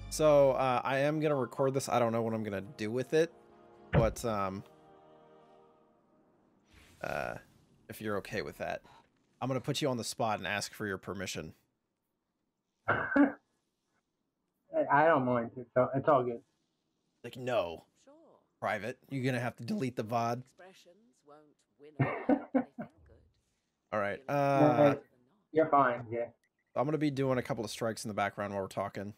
So I am gonna record this. I don't know what I'm gonna do with it, but if you're okay with that, I'm gonna put you on the spot and ask for your permission. I don't mind. It's all good. Like, no, Sure. private. You're gonna have to delete the VOD. Expressions won't win a war, but they feel good. All right. No, you're fine. Yeah. I'm gonna be doing a couple of strikes in the background while we're talking.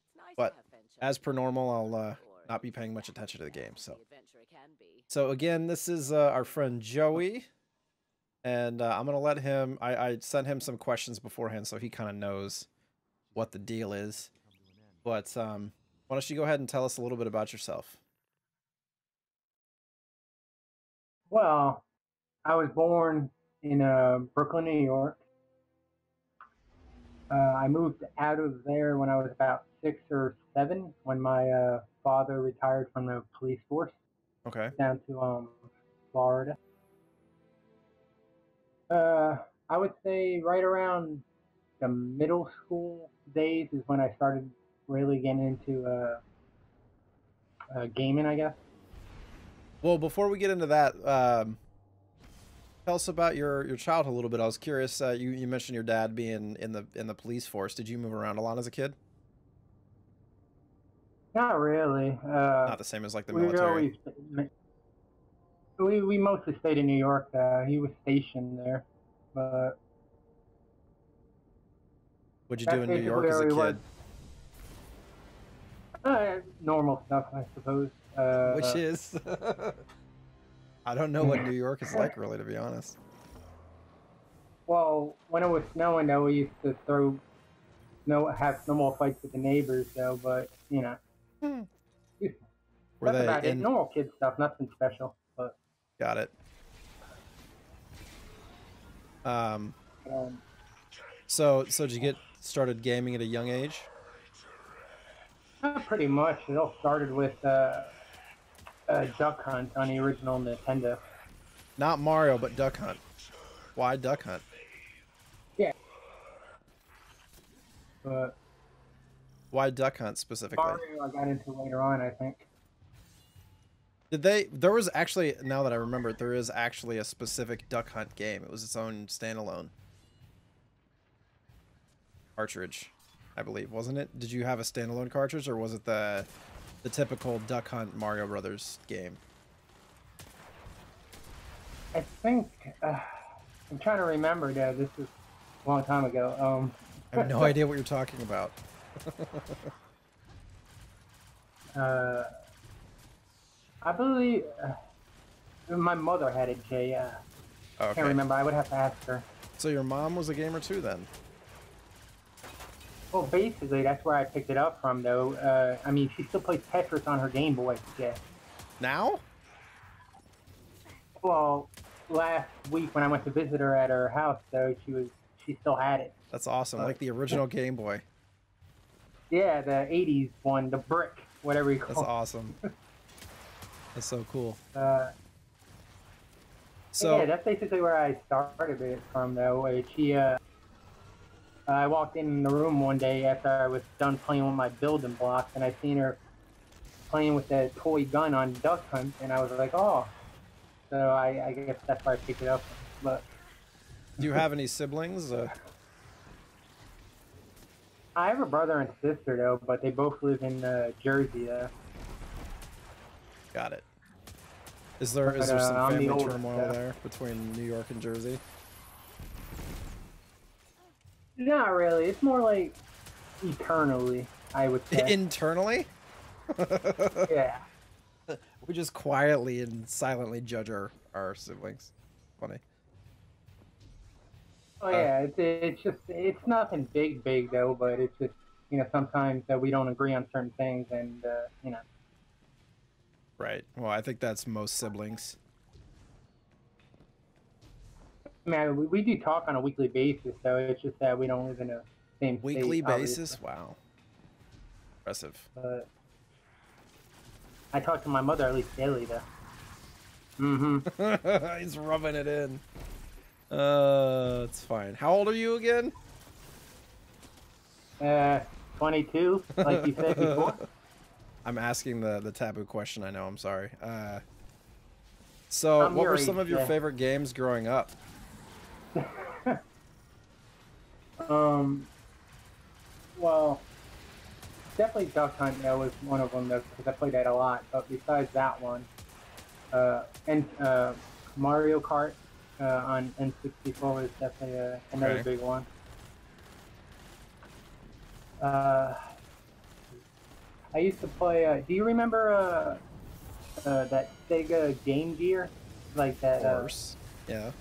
It's nice But to have venture as per normal, I'll or not be paying much attention to the game. the adventure it can be. So again, this is our friend Joey, and I'm gonna let him. I sent him some questions beforehand, so he kind of knows what the deal is. But why don't you go ahead and tell us a little bit about yourself? Well, I was born in Brooklyn, New York. I moved out of there when I was about 6 or 7, when my father retired from the police force. Okay. Down to Florida. I would say right around the middle school days is when I started really getting into gaming, I guess. Well, before we get into that, tell us about your childhood a little bit. I was curious. You mentioned your dad being in the police force. Did you move around a lot as a kid? Not really. Not the same as like the military. We mostly stayed in New York. He was stationed there, but What'd you do in New York as a kid? Normal stuff, I suppose. Which is, I don't know what New York is like, really, to be honest. Well, when it was snowing, though, we used to have snowball fights with the neighbors, though. But you know, Were that's they about it. Normal kid stuff, nothing special. But got it. So did you get started gaming at a young age? Pretty much. It all started with Duck Hunt on the original Nintendo. Not Mario, but Duck Hunt. Why Duck Hunt? Yeah. But why Duck Hunt specifically? Mario I got into later on, I think. There was actually, now that I remember it, there is actually a specific Duck Hunt game. It was its own standalone cartridge, I believe, wasn't it? Did you have a standalone cartridge, or was it the typical Duck Hunt Mario Brothers game? I think I'm trying to remember that this is a long time ago. I have no idea what you're talking about. I believe my mother had it, Jay. Okay. I can't remember. I would have to ask her. So your mom was a gamer too, then? Well, basically, that's where I picked it up from, though. I mean, she still plays Tetris on her Game Boy. Yeah. Now? Well, last week when I went to visit her at her house, though, she still had it. That's awesome, like the original Game Boy. Yeah, the '80s one, the brick, whatever you call it. That's awesome. That's so cool. So yeah, that's basically where I started it from, though. I walked in the room one day after I was done playing with my building blocks, and I seen her playing with that toy gun on Duck Hunt, and I was like, oh. So I guess that's why I picked it up. But do you have any siblings? I have a brother and sister, though, but they both live in Jersey. Got it. Is there some family turmoil there between New York and Jersey? Not really. It's more like eternally, I would say. Internally? Yeah. We just quietly and silently judge our siblings. Funny. Oh yeah, it's nothing big though, but it's just, you know, sometimes we don't agree on certain things, and you know. Right. Well, I think that's most siblings. Man, we do talk on a weekly basis, so it's just that we don't live in the same weekly state, basis. Wow. Impressive. I talk to my mother at least daily, though. Mm-hmm. He's rubbing it in. It's fine. How old are you again? 22, like you said before. I'm asking the taboo question. I know. I'm sorry. So, I'm what your were age, some of your Jay. favorite games growing up? Well, definitely Duck Hunt. That was one of them because I played that a lot. But besides that one, and Mario Kart on N64 was definitely another Okay. big one. I used to play. Do you remember that Sega Game Gear? Like Of that. course. Yeah.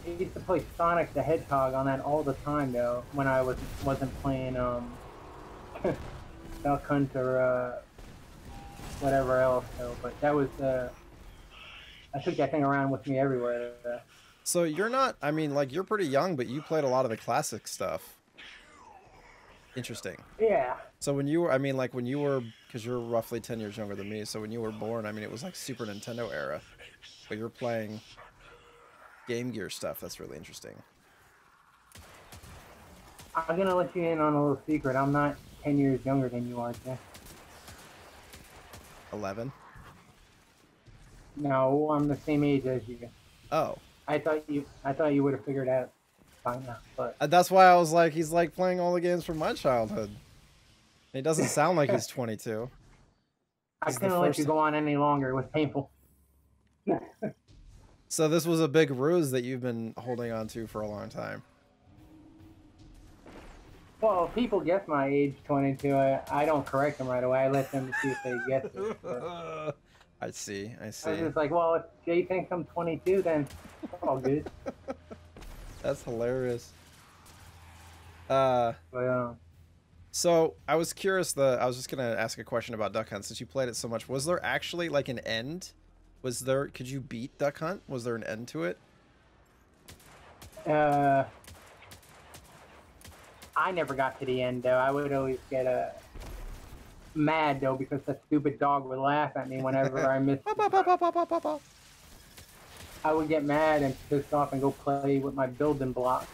I used to play Sonic the Hedgehog on that all the time though. When I wasn't playing Duck Hunt or whatever else. So, but that was I took that thing around with me everywhere. So you're not. I mean, like you're pretty young, but you played a lot of the classic stuff. Interesting. Yeah. So when you were, I mean, like when you were, because you're roughly 10 years younger than me. So when you were born, I mean, it was like Super Nintendo era, but you're playing Game Gear stuff. That's really interesting. I'm gonna let you in on a little secret. I'm not 10 years younger than you are, Jay. 11. No, I'm the same age as you. Oh, I thought you would have figured out by now, but that's why I was like, he's like playing all the games from my childhood. He doesn't sound like he's 22. I This is the couldn't let first. you go on any longer. It was painful. So this was a big ruse that you've been holding on to for a long time. Well, if people guess my age, 22. I don't correct them right away. I let them see if they guess it. But I see. I I was see. just like, well, if Jay thinks I'm 22, then it's all good. That's hilarious. But So I was curious. I was just gonna ask a question about Duck Hunt since you played it so much. Was there actually like an end? Was there? Could you beat Duck Hunt? Was there an end to it? I never got to the end though. I would always get mad though because that stupid dog would laugh at me whenever I missed. I would get mad and pissed off and go play with my building blocks.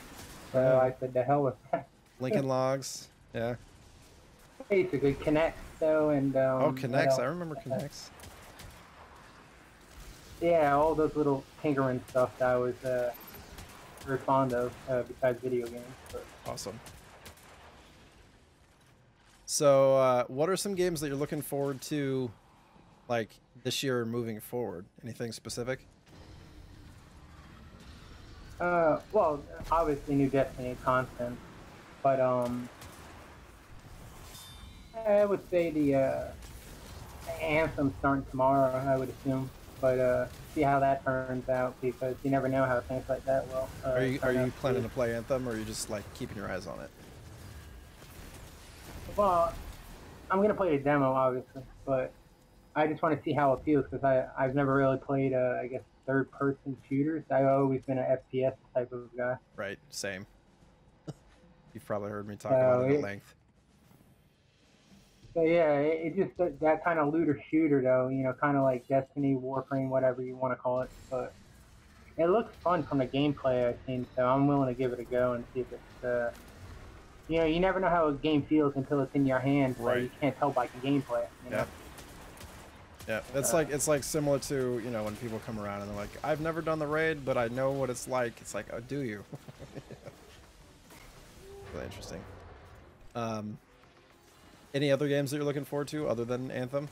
So I said, "The hell with that." Lincoln Logs. Yeah. Basically, Connect though, and Oh, Connects. I remember Connects. Yeah, all those little tinkering stuff that I was very fond of besides video games. But Awesome. So, what are some games that you're looking forward to, like this year and moving forward? Anything specific? well, obviously new Destiny content, but I would say the Anthem starting tomorrow. I would assume, but see how that turns out because you never know how things like that will. Are you turn out planning be. to play Anthem, or are you just like keeping your eyes on it? Well, I'm gonna play the demo obviously, but I just want to see how it feels because I've never really played I guess third-person shooters. I've always been an FPS type of guy. Right. Same. You've probably heard me talk about it at length. So yeah, it just that kind of looter shooter though, you know, kind of like Destiny, Warframe, whatever you want to call it. But it looks fun from the gameplay I've seen, so I'm willing to give it a go and see if it's. You know, you never know how a game feels until it's in your hands. So Right. you can't tell by the gameplay. You know? Yeah. Yeah, it's like similar to, you know, when people come around and they're like, I've never done the raid, but I know what it's like. It's like, oh, do you? Really interesting. Any other games that you're looking forward to other than Anthem?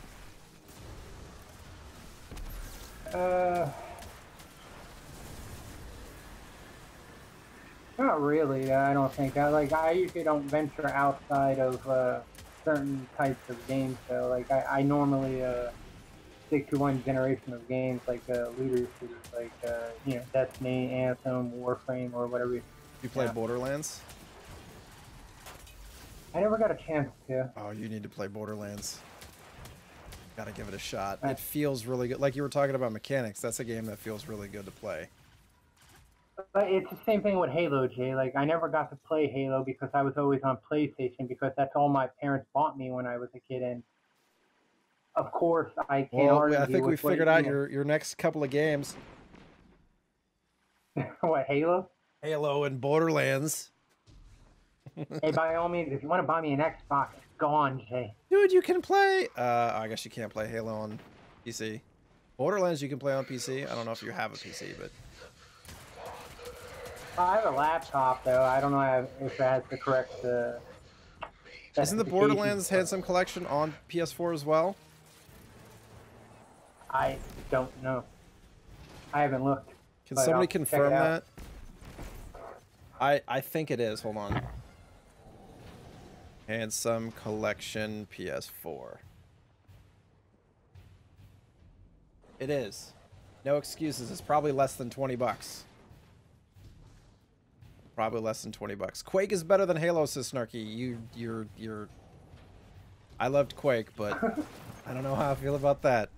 Not really. I don't think. I usually don't venture outside of certain types of games. So like I normally stick to one generation of games like looter shooters, like you know, Destiny, Anthem, Warframe, or whatever. You play Yeah. Borderlands? I never got a chance to. Oh, you need to play Borderlands. Gotta give it a shot. It feels really good. Like you were talking about mechanics, that's a game that feels really good to play. But it's the same thing with Halo, Jay. Like I never got to play Halo because I was always on PlayStation because that's all my parents bought me when I was a kid. And of course, I can't Well, argue I think we with what, figured out you your next couple of games. know, what Halo. Halo and Borderlands. Hey, by all means, if you want to buy me an Xbox, go on, Jay. Dude, you can play. I guess you can't play Halo on PC. Borderlands you can play on PC. I don't know if you have a PC, but I have a laptop though. I don't know if it has the correct. isn't the Borderlands Handsome Collection on PS4 as well? I don't know. I haven't looked. Can somebody confirm that? I think it is. Hold on. Handsome Collection PS4. It is. No excuses. It's probably less than 20 bucks. Probably less than 20 bucks. Quake is better than Halo, says Snarky. You're I loved Quake, but I don't know how I feel about that.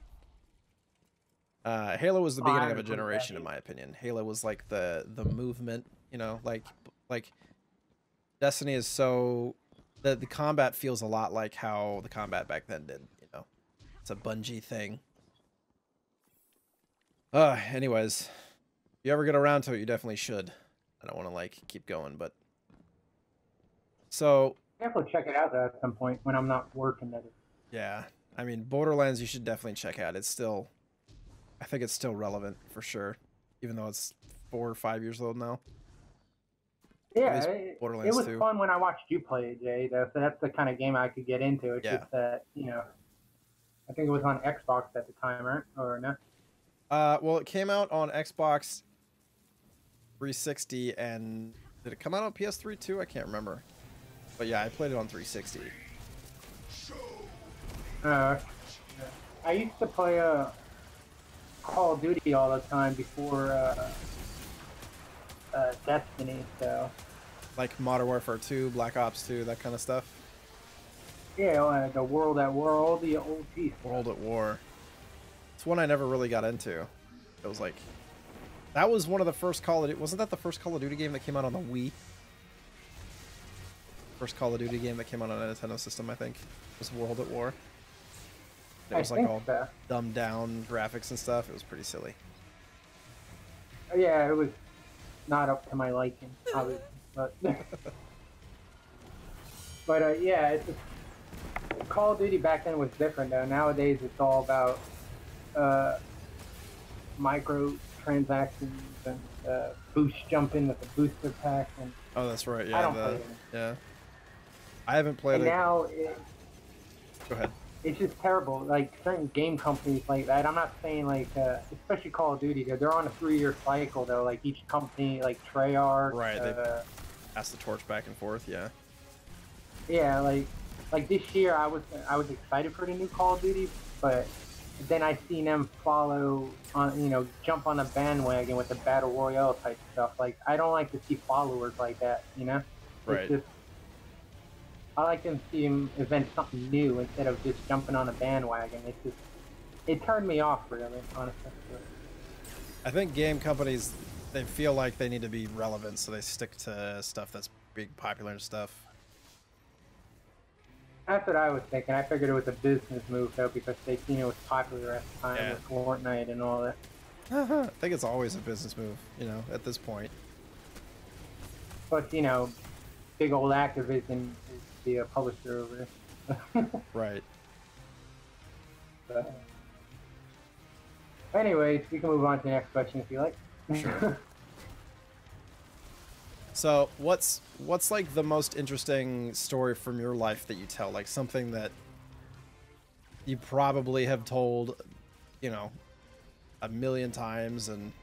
Halo was the beginning of a generation, in my opinion. Halo was like the movement, you know, like Destiny is so the combat feels a lot like how the combat back then did, you know. It's a Bungie thing. Anyways, if you ever get around to it, you definitely should. I don't want to like keep going, but so Definitely check it out though, at some point when I'm not working. Yeah, I mean Borderlands, you should definitely check out. It's still, I think it's still relevant for sure, even though it's 4 or 5 years old now. Yeah, it was 2. fun when I watched you play it, Jay. Though, so that's the kind of game I could get into. It's just that, you know, I think it was on Xbox at the time, right? Or no? Well, it came out on Xbox 360, and did it come out on PS3 too? I can't remember. But yeah, I played it on 360. I used to play Call of Duty all the time before Destiny, so. Like Modern Warfare 2, Black Ops 2, that kind of stuff? Yeah, the World at War, all the old pieces. World at War. It's one I never really got into. It was like, that was one of the first Call of Duty, wasn't that the first Call of Duty game that came out on the Wii? First Call of Duty game that came out on a Nintendo system, I think, was World at War. It was like all dumbed down graphics and stuff. It was pretty silly. Yeah, it was not up to my liking, obviously, but but yeah, it's just, Call of Duty back then was different though. Nowadays it's all about microtransactions and boost jumping with the booster pack. And oh, that's right. Yeah, I don't play it. Yeah. I haven't played and it. Now go ahead. It's just terrible. Like certain game companies like that. I'm not saying like, especially Call of Duty. They're on a 3-year cycle though. Like each company, like Treyarch. Right. They pass the torch back and forth. Yeah. Yeah, like this year, I was excited for the new Call of Duty, but then I seen them follow on, you know, jump on the bandwagon with the battle royale type stuff. Like I don't like to see followers like that. You know. Right. It's just, I like them to see them invent something new instead of just jumping on a bandwagon. It turned me off, really, honestly. I think game companies, they feel like they need to be relevant, so they stick to stuff that's big, popular and stuff. That's what I was thinking. I figured it was a business move, though, because they seen it was popular at the time with Fortnite and all that. I think it's always a business move, you know, at this point. But, you know, big old Activision is the publisher over there. Right. But, anyways, we can move on to the next question if you like. Sure. So, what's like the most interesting story from your life that you tell? Like something that you probably have told, you know, 1,000,000 times and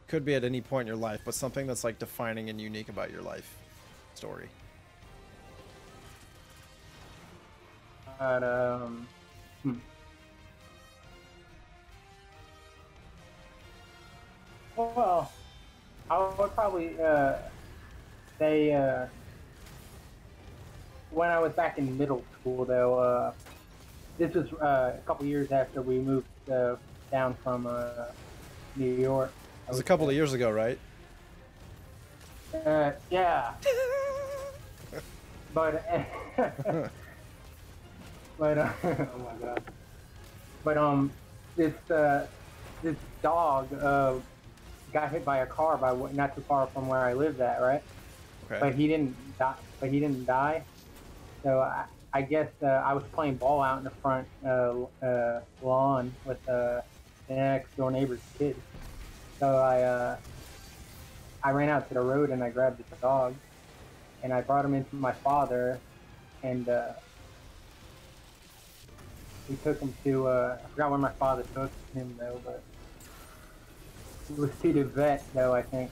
could be at any point in your life, but something that's like defining and unique about your life story. Well, I would probably say when I was back in middle school, though, this was a couple years after we moved down from New York. It was a couple of years ago, right? Yeah. But but oh my god. But this dog got hit by a car by not too far from where I lived at, right? Okay. But he didn't die. So I guess I was playing ball out in the front lawn with the next door neighbor's kid. So I ran out to the road and I grabbed the dog and I brought him into my father, and we took him to I forgot where my father took him though, but it was to the vet though, I think.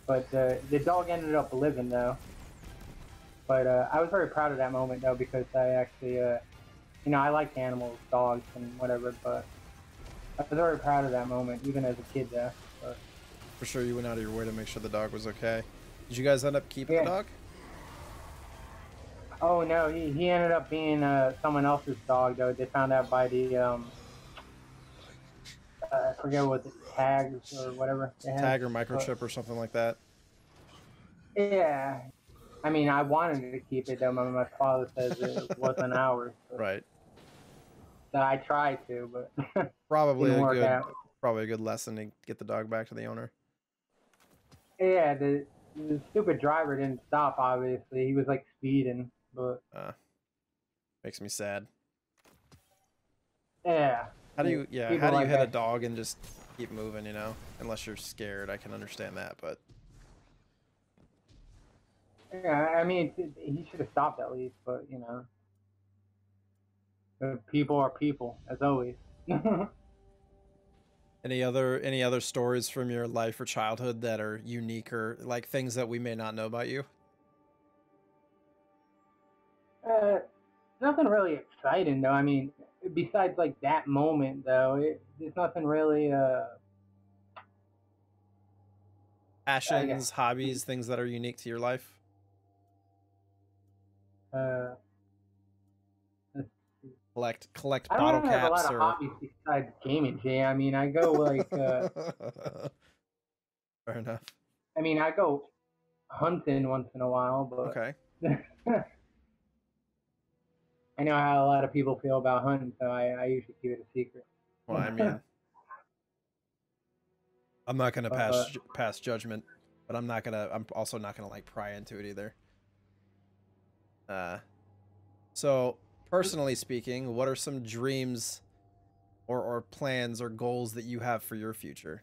But the dog ended up living though. But I was very proud of that moment though, because I actually, you know, I like animals, dogs and whatever, but I was very proud of that moment, even as a kid though. But, For sure, you went out of your way to make sure the dog was okay. Did you guys end up keeping the dog? oh no, he ended up being someone else's dog though. They found out by the I forget what the tags or whatever they had. Tag or microchip or something like that. Yeah, I mean, I wanted to keep it though. My father says it wasn't ours. So, Right. so I tried to, but Probably didn't a work good, out. probably a good lesson to get the dog back to the owner. Yeah, the stupid driver didn't stop. Obviously, he was like speeding, but Makes me sad. yeah. How do you, yeah, people how do you like hit a that. dog and just keep moving, you know? Unless you're scared, I can understand that, but Yeah, I mean, he should have stopped at least, but you know, people are people, as always. any other stories from your life or childhood that are unique or like things that we may not know about you? uh, Nothing really exciting though. I mean, besides like that moment though, there's nothing really. I guess. Passions, hobbies, things that are unique to your life? Uh, Collect I bottle don't have a lot caps of or hobbies besides gaming, Jay. I mean, I go like, Fair enough. I mean, I go hunting once in a while, but Okay. I know how a lot of people feel about hunting, so I usually keep it a secret. Well, I mean, I'm not gonna Uh, pass judgment, but I'm also not gonna like pry into it either. So personally speaking, what are some dreams or plans or goals that you have for your future?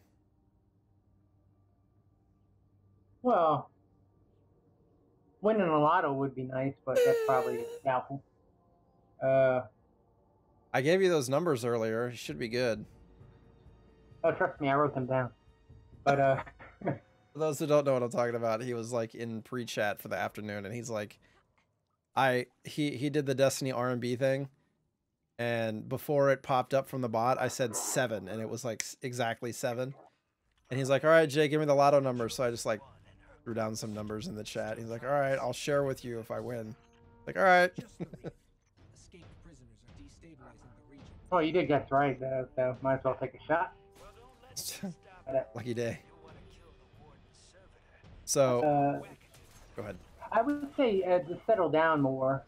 Well, winning a lotto would be nice, but that's probably doubtful. I gave you those numbers earlier. You should be good. Oh, trust me, I wrote them down. But For those who don't know what I'm talking about, he was like in pre-chat for the afternoon, and he's like, he did the Destiny R&B thing, and before it popped up from the bot, I said 7, and it was like exactly 7. And he's like, "All right, Jay, give me the lotto number." So I just like threw down some numbers in the chat. He's like, "All right, I'll share with you if I win." Like, all right. oh, you did guess right, though, so might as well take a shot. Lucky day. So, go ahead. I would say to settle down more.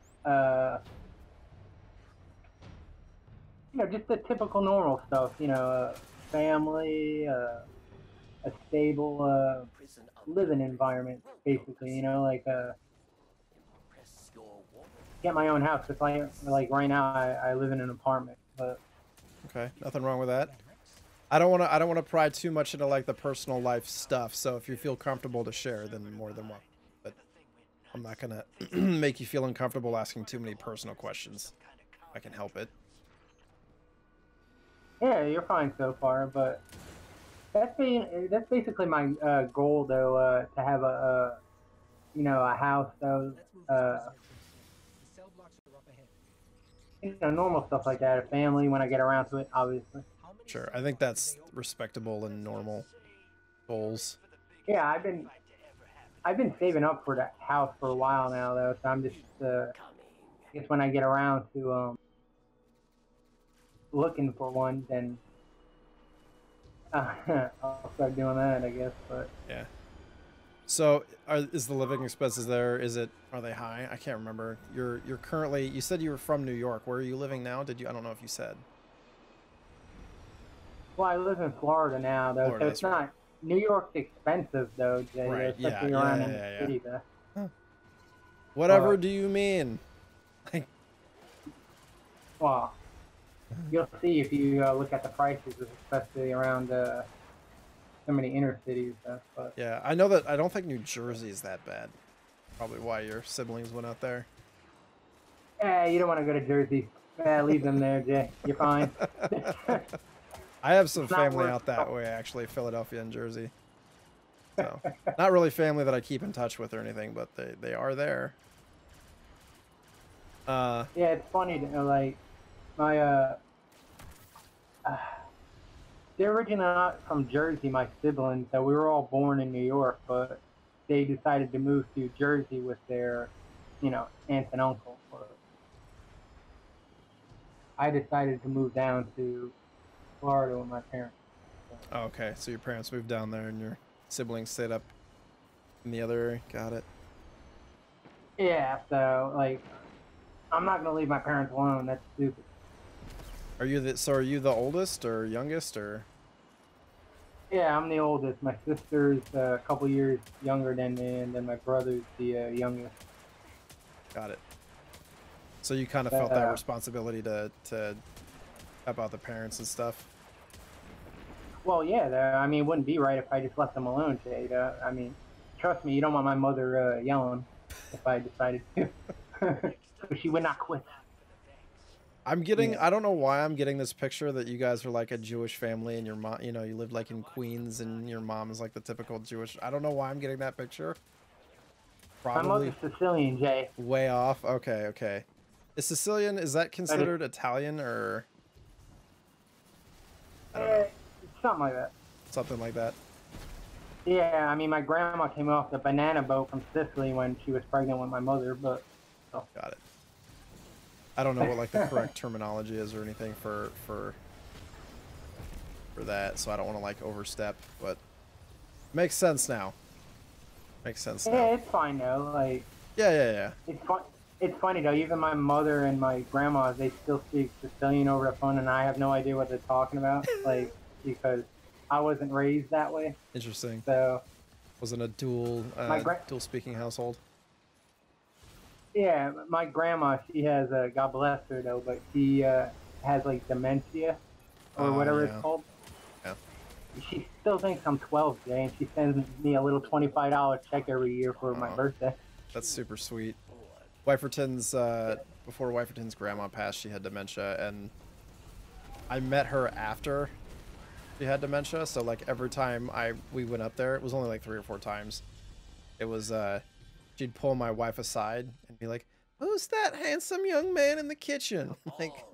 You know, just the typical normal stuff. You know, family, a stable living environment, basically. You know, like get my own house. It's like right now I live in an apartment, but Okay, nothing wrong with that. I don't want to pry too much into like the personal life stuff. So if you feel comfortable to share, then more than welcome. But I'm not gonna make you feel uncomfortable asking too many personal questions. I can help it. yeah, you're fine so far. But that's basically my goal, though, to have a you know, a house, though. You know, normal stuff like that. A family when I get around to it, obviously. Sure, I think that's respectable and normal goals. Yeah, I've been saving up for that house for a while now, though. So I'm just I guess when I get around to looking for one, then I'll start doing that, I guess. But Yeah. So, is the living expenses there? Are they high? I can't remember. You're currently. You said you were from New York. Where are you living now? Did you? I don't know if you said. well, I live in Florida now, though, Florida, so it's that's right. not. New York's expensive, though, Jay, Right. Yeah. especially Yeah. around Yeah. in the Yeah. city, though. Whatever do you mean? Like, Well, you'll see if you look at the prices, especially around so many inner cities. But yeah, I know that. I don't think New Jersey is that bad. Probably why your siblings went out there. you don't want to go to Jersey. Leave them there, Jay. You're fine. I have some It's not family worth out that way, actually, Philadelphia and Jersey. So, not really family that I keep in touch with or anything, but they are there. Yeah, it's funny, like, my, they're originally not from Jersey, my siblings, so we were all born in New York, but they decided to move to Jersey with their, aunts and uncles. But I decided to move down to Florida with my parents. Oh, okay, so your parents moved down there and your siblings stayed up in the other area. Got it. Yeah, so, like, I'm not going to leave my parents alone. That's stupid. Are you the oldest or youngest or? Yeah, I'm the oldest. My sister's a couple years younger than me, and then my brother's the youngest. Got it. So you kind of felt that responsibility to help out the parents and stuff. Well, yeah. I mean, it wouldn't be right if I just left them alone, Jade. I mean, trust me, you don't want my mother yelling if I decided to. She would not quit. I'm getting, I don't know why I'm getting this picture that you guys are like a Jewish family and your mom, you lived like in Queens and your mom is like the typical Jewish. I don't know why I'm getting that picture. Probably my mother's Sicilian, Jay. Way off. Okay, okay. Is Sicilian, is that considered Italian or? I don't know. Something like that. Something like that. Yeah, I mean, my grandma came off the banana boat from Sicily when she was pregnant with my mother, but... Oh. Got it. I don't know what like the correct terminology is or anything for that, so I don't want to like overstep, but makes sense now. Makes sense now. Yeah, it's fine though. Like yeah. It's fun. It's funny though. Even my mother and my grandma, they still speak Sicilian over the phone, and I have no idea what they're talking about. Like because I wasn't raised that way. Interesting. So wasn't a dual speaking household. Yeah, my grandma, she has, God bless her though, but she has like dementia or whatever it's called. Yeah. She still thinks I'm 12, Jay, and she sends me a little $25 check every year for my birthday. That's super sweet. Wiferton's, before Wiferton's grandma passed, she had dementia, and I met her after she had dementia, so like every time we went up there, it was only like 3 or 4 times. It was, she'd pull my wife aside and be like, "Who's that handsome young man in the kitchen?" Like,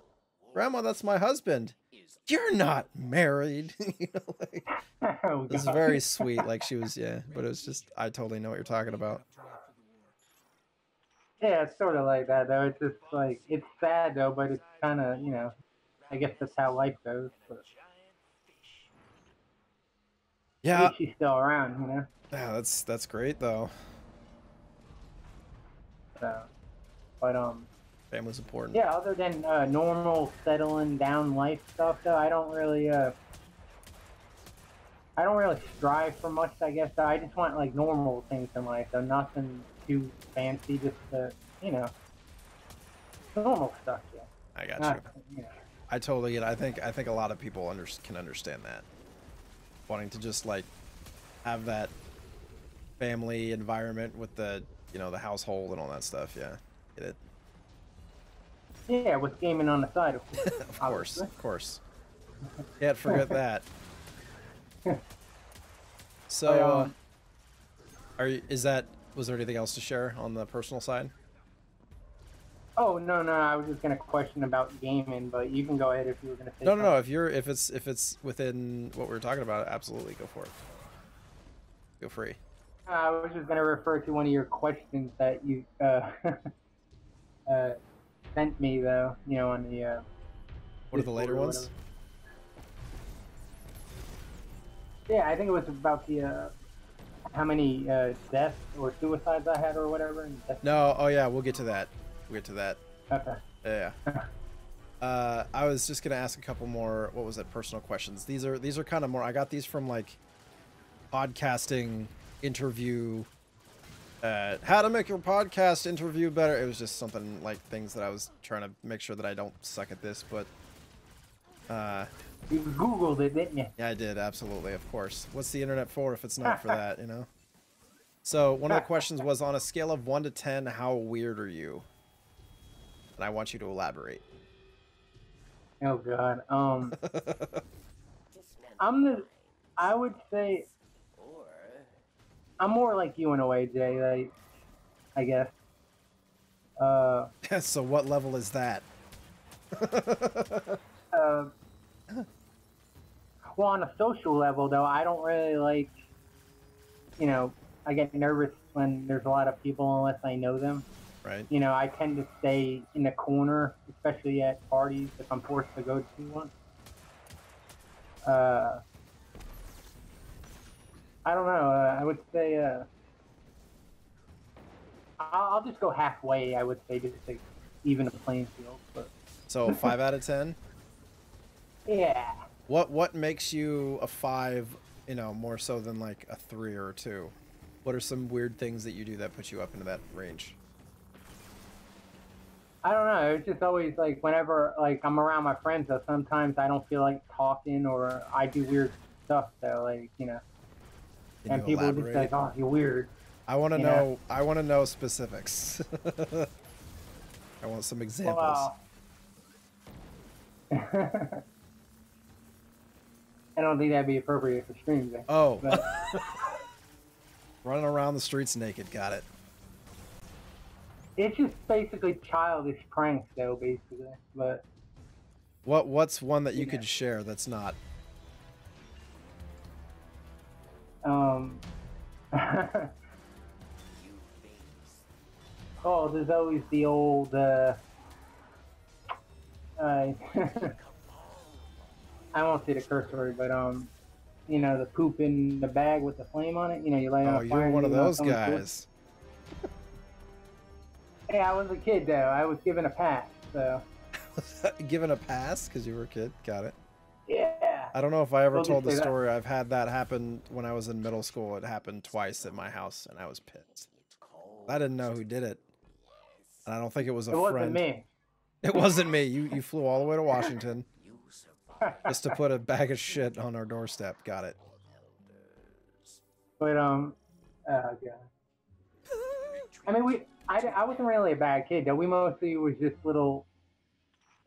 "Grandma, that's my husband." "You're not married." Like, it was very sweet. Like she was, yeah, but it was just, I totally know what you're talking about. Yeah, it's sort of like that though. It's just like, it's sad though, but it's kind of, I guess that's how life goes. But yeah. At least she's still around, Yeah, that's great though. So, but family's important. Yeah, other than normal settling down life stuff, though, I don't really strive for much. I guess I just want like normal things in life, so nothing too fancy, just normal stuff. Yeah. I got you. I totally get it. I think a lot of people can understand that, wanting to just like have that family environment with the the household and all that stuff. Yeah, get it. Yeah, with gaming on the side, of course. Of course. Can't forget that. So, was there anything else to share on the personal side? Oh no, I was just gonna question about gaming, but you can go ahead if you were gonna say. No. If it's within what we were talking about, absolutely go for it. Feel free. I was just going to refer to one of your questions that you sent me, though, on the... What are the later ones? Yeah, I think it was about the, how many deaths or suicides I had or whatever. No, oh yeah, we'll get to that. Okay. Yeah. I was just going to ask a couple more, what was it, personal questions. These are kind of more, I got these from like podcasting interview How to make your podcast interview better. It was just something like things that I was trying to make sure that I don't suck at this, but You Googled it, didn't you? yeah, I did, absolutely, of course. What's the internet for if it's not for that, you know? So one of the questions was, on a scale of 1 to 10, how weird are you? And I want you to elaborate. Oh God. I would say I'm more like you in a way, Jay. Like, I guess. So what level is that? Well, on a social level, though, I don't really like, you know, I get nervous when there's a lot of people unless I know them. Right. You know, I tend to stay in the corner, especially at parties if I'm forced to go to one. I don't know. I would say I'll just go halfway. I would say just to even a playing field. But So 5 out of 10? yeah. What makes you a 5, you know, more so than like a 3 or a 2? What are some weird things that you do that put you up into that range? I don't know. It's just always like whenever like I'm around my friends, though, sometimes I don't feel like talking or I do weird stuff. So like Can and you people elaborate? just like, oh, you're weird. I want to you know. know? I want to know specifics. I want some examples. Well, I don't think that'd be appropriate for streams. Oh, But, running around the streets naked. Got it. it's just basically childish pranks, though, basically. But What's one that you Yeah. could share that's not? oh, there's always the old. I won't say the curse word, but you know, the poop in the bag with the flame on it. You know, you light it Oh, on fire. you're one of and you know those someone's doing- guys. Hey, I was a kid though. I was given a pass, so Given a pass because you were a kid. Got it. yeah. I don't know if I ever We'll just told the say that. story. I've had that happen when I was in middle school. It happened twice at my house, and I was pissed. I didn't know who did it, and I don't think it was a It wasn't friend. me. It wasn't me. You flew all the way to Washington just to put a bag of shit on our doorstep. Got it. But oh god. I mean, I wasn't really a bad kid though. We mostly was just little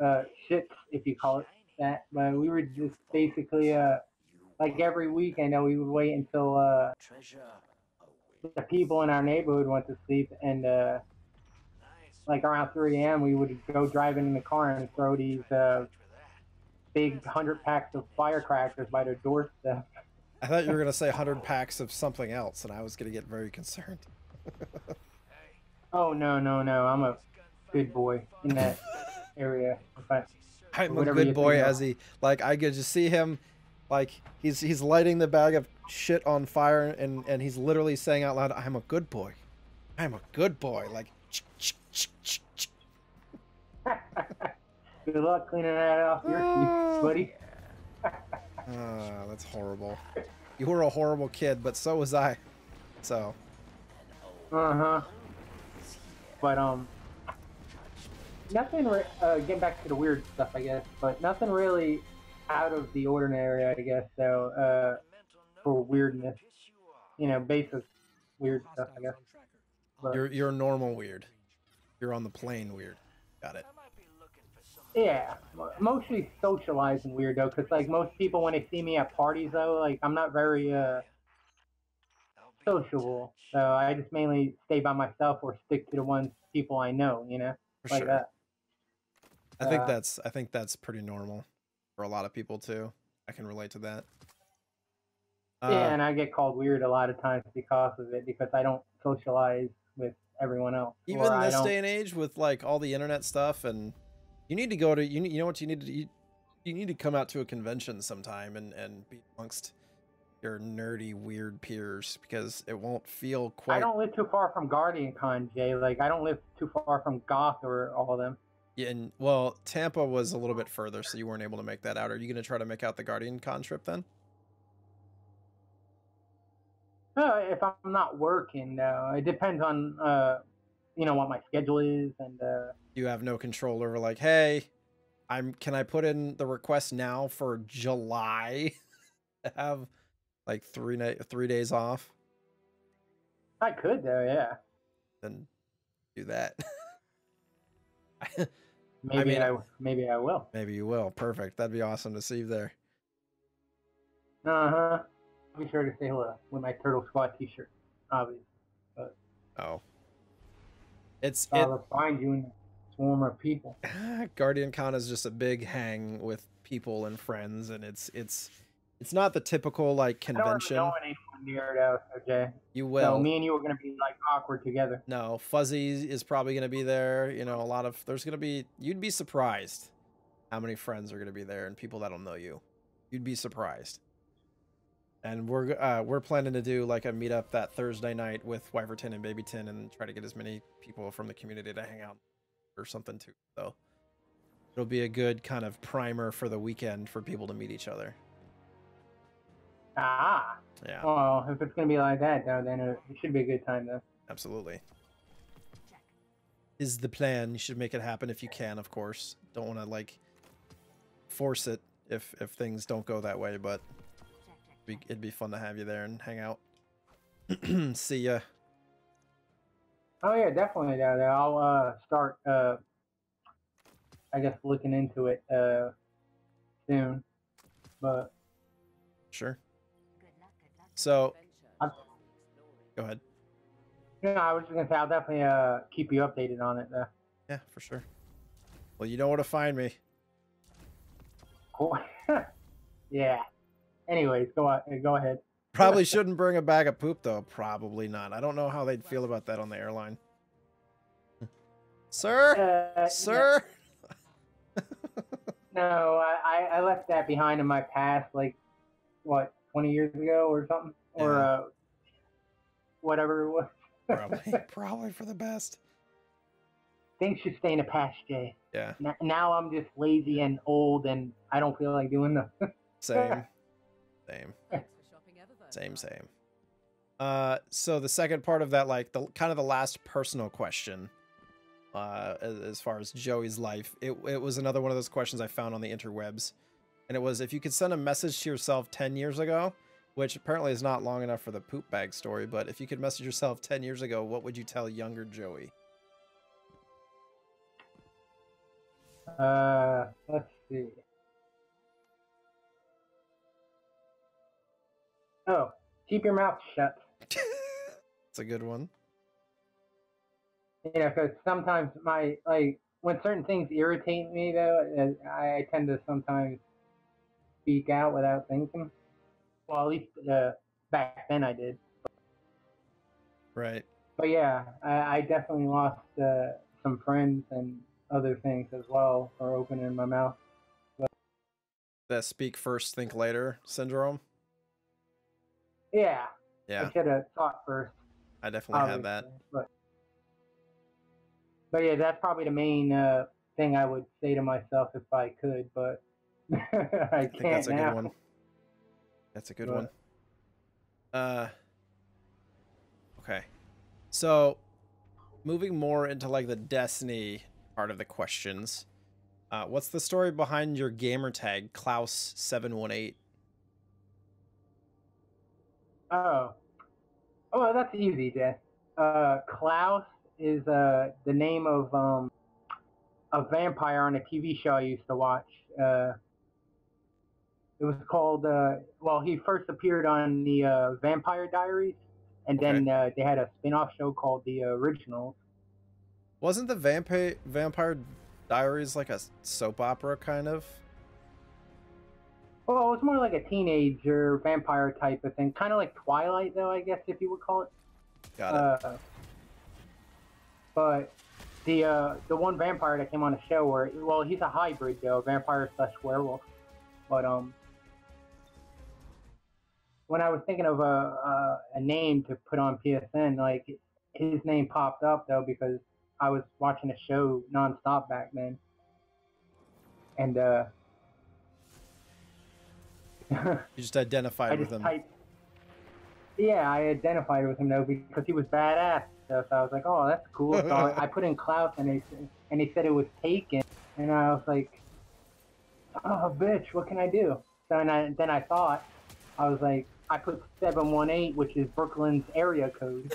shits, if you call it that. But we were just basically like every week. I know we would wait until the people in our neighborhood went to sleep, and like around 3 a.m. we would go driving in the car and throw these big 100 packs of firecrackers by their doorstep. I thought you were gonna say 100 packs of something else, and I was gonna get very concerned. Oh no, I'm a good boy in that area. I'm a Whatever you good boy, think of. as he like. I could just see him, like he's lighting the bag of shit on fire, and he's literally saying out loud, "I'm a good boy. I'm a good boy." Like, Good luck cleaning that off your sheets, buddy. that's horrible. You were a horrible kid, but so was I. So. But nothing. Getting back to the weird stuff, I guess. But nothing really out of the ordinary, I guess. So for weirdness, you know, basic weird stuff, I guess. But, You're normal weird. You're on the plane weird. Got it. yeah, mostly socializing weird though, because like most people when they see me at parties though, like I'm not very sociable, so I just mainly stay by myself or stick to the ones people I know, you know, For like sure. that. I think that's pretty normal for a lot of people too. I can relate to that. Yeah, and I get called weird a lot of times because of it, because I don't socialize with everyone else. Even or I this don't, day and age with like all the internet stuff, and you need to go to you know what you need to do? You need to come out to a convention sometime and be amongst your nerdy weird peers, because it won't feel quite. I don't live too far from Guardian Con, Jay. Like I don't live too far from Goth or all of them. Yeah, and well, Tampa was a little bit further, so you weren't able to make that out. Are you going to try to make out the Guardian Con trip then? If I'm not working, though, it depends on what my schedule is, and You have no control over like, hey, can I put in the request now for July to have like 3 days off? I could, though, yeah. Then do that. Maybe mean, maybe I will. Maybe you will. Perfect. That'd be awesome to see you there. I'll be sure to say hello with my Turtle Squad T-shirt, obviously. But Oh, I'll find you in a swarm of people. Guardian Con is just a big hang with people and friends, and it's not the typical like convention. I don't really know anyone near though, so Jay. You will. So me and you are gonna be like awkward together. No, Fuzzy is probably gonna be there. You know, there's gonna be. You'd be surprised how many friends are gonna be there and people that don't know you. You'd be surprised. And we're planning to do like a meetup that Thursday night with Wyverton and Babyton and try to get as many people from the community to hang out or something too. So it'll be a good kind of primer for the weekend for people to meet each other. Ah. Yeah. Well, if it's gonna be like that, though, then it should be a good time, though. Absolutely. Is the plan. You should make it happen if you can, of course. Don't want to like force it if things don't go that way, but it'd be fun to have you there and hang out. See ya. Oh yeah, definitely. Though I'll start. I guess looking into it soon, but sure. So, go ahead. No, I was just gonna say I'll definitely keep you updated on it, though. Yeah, for sure. Well, you know where to find me. Cool. Yeah. Anyways, go ahead. Probably shouldn't bring a bag of poop, though. Probably not. I don't know how they'd feel about that on the airline. Sir? Sir? No, I left that behind in my past, like, what, 20 years ago or something? Yeah. Or whatever it was. Probably for the best. Things should stay in the past, Jay. Yeah. Now I'm just lazy and old, and I don't feel like doing them. Same. So the second part of that, like the kind of the last personal question, as far as Joey's life, it was another one of those questions I found on the interwebs, and it was if you could send a message to yourself 10 years ago, which apparently is not long enough for the poop bag story, but if you could message yourself 10 years ago, what would you tell younger Joey? Let's see. Oh, keep your mouth shut. It's a good one. Yeah, because sometimes when certain things irritate me, though, I tend to sometimes speak out without thinking. Well, at least back then I did. Right. But yeah, I definitely lost some friends and other things as well for opening my mouth. But, that speak first, think later syndrome? Yeah. Yeah. I should have thought first. I definitely had that. But yeah, that's probably the main thing I would say to myself if I could, but I think that's a now. Good one. That's a good one. Okay. So, moving more into like the Destiny part of the questions. What's the story behind your gamer tag, JoeySH718? Oh, that's easy, Jay. Klaus is the name of a vampire on a TV show I used to watch. It was called, he first appeared on the Vampire Diaries, and then they had a spin-off show called The Originals. Wasn't the Vampire Diaries like a soap opera kind of? Well, it was more like a teenager vampire type of thing. Kind of like Twilight, though, I guess, if you would call it. Got it. But the one vampire that came on the show, he's a hybrid, though, vampire / werewolf. But when I was thinking of a name to put on PSN, like his name popped up though because I was watching a show nonstop back then, and you just identified with him. Yeah, I identified with him though because he was badass. So I was like, oh, that's cool. So I put in Klaus, and they said it was taken, and I was like, oh, bitch, what can I do? So then I thought, I was like, I put 718, which is Brooklyn's area code.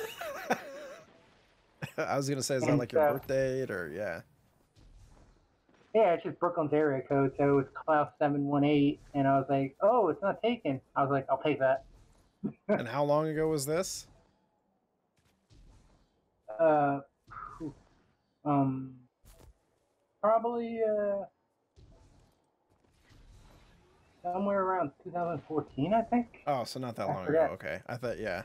I was gonna say, is that like your birth date or yeah? Yeah, it's just Brooklyn's area code, so it was Klaus 718, and I was like, oh, it's not taken. I was like, I'll take that. And how long ago was this? Uh, probably somewhere around 2014, I think. Oh, so not that long ago. Okay, I thought yeah.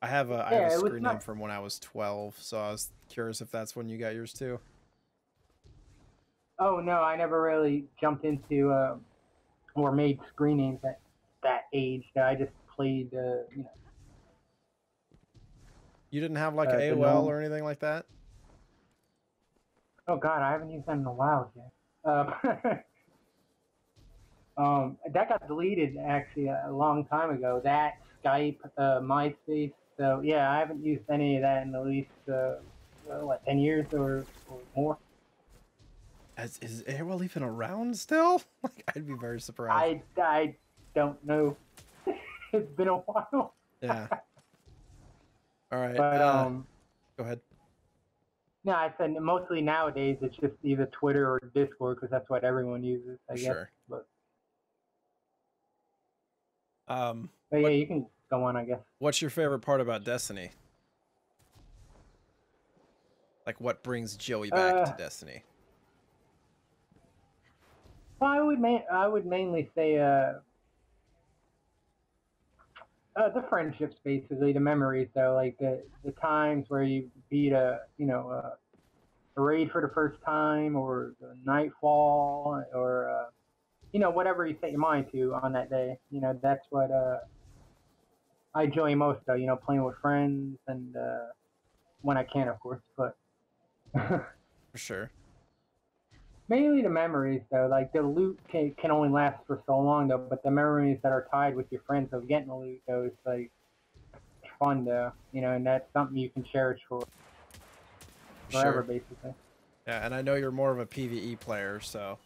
I have a screen name from when I was 12, so I was curious if that's when you got yours too. Oh no, I never really jumped into or made screen names at that age. I just played, you know. You didn't have like AOL or anything like that? Oh God, I haven't used that in a while yet. That got deleted actually a long time ago. That, Skype, MySpace. So yeah, I haven't used any of that in at least what, 10 years or more. Is AOL even around still? Like, I'd be very surprised. I don't know. It's been a while. Yeah. All right. But go ahead. No, I said mostly nowadays it's just either Twitter or Discord because that's what everyone uses, I guess. Sure. But But yeah, you can go on, I guess. What's your favorite part about Destiny? Like, what brings Joey back to Destiny? Well, I would mainly say the friendships, basically, the memories, though, like the times where you beat a raid for the first time, or the nightfall, or whatever you set your mind to on that day. That's what I enjoy most, though. Playing with friends and when I can, of course, but for sure. Mainly the memories, though. Like, the loot can only last for so long, though, but the memories that are tied with your friends of getting the loot, though, it's like fun, though. And that's something you can cherish forever, Sure. basically. Yeah, and I know you're more of a PvE player, so.